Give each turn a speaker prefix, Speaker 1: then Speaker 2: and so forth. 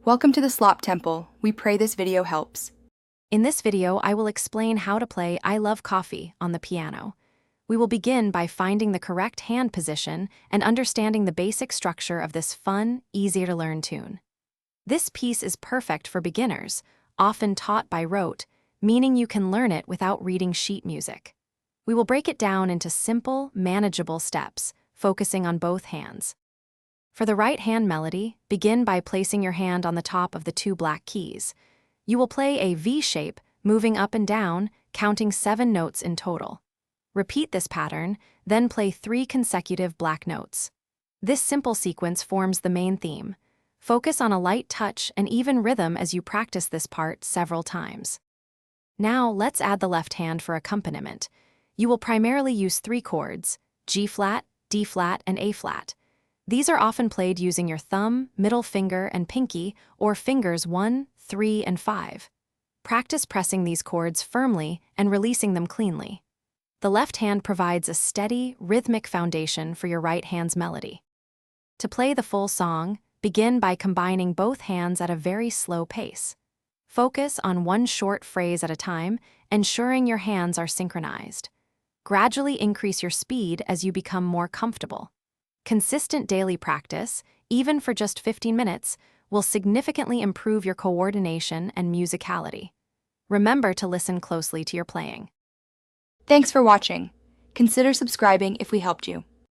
Speaker 1: Welcome to the Slop Temple. We pray this video helps.
Speaker 2: In this video, I will explain how to play I Love Coffee on the piano. We will begin by finding the correct hand position and understanding the basic structure of this fun, easy-to-learn tune. This piece is perfect for beginners, often taught by rote, meaning you can learn it without reading sheet music. We will break it down into simple, manageable steps, focusing on both hands. For the right hand melody, begin by placing your hand on the top of the two black keys. You will play a V shape, moving up and down, counting 7 notes in total. Repeat this pattern, then play 3 consecutive black notes. This simple sequence forms the main theme. Focus on a light touch and even rhythm as you practice this part several times. Now let's add the left hand for accompaniment. You will primarily use 3 chords: G-flat, D-flat, and A-flat. These are often played using your thumb, middle finger, and pinky, or fingers 1, 3, and 5. Practice pressing these chords firmly and releasing them cleanly. The left hand provides a steady, rhythmic foundation for your right hand's melody. To play the full song, begin by combining both hands at a very slow pace. Focus on one short phrase at a time, ensuring your hands are synchronized. Gradually increase your speed as you become more comfortable. Consistent daily practice, even for just 15 minutes, will significantly improve your coordination and musicality. Remember to listen closely to your playing.
Speaker 1: Thanks for watching. Consider subscribing if we helped you.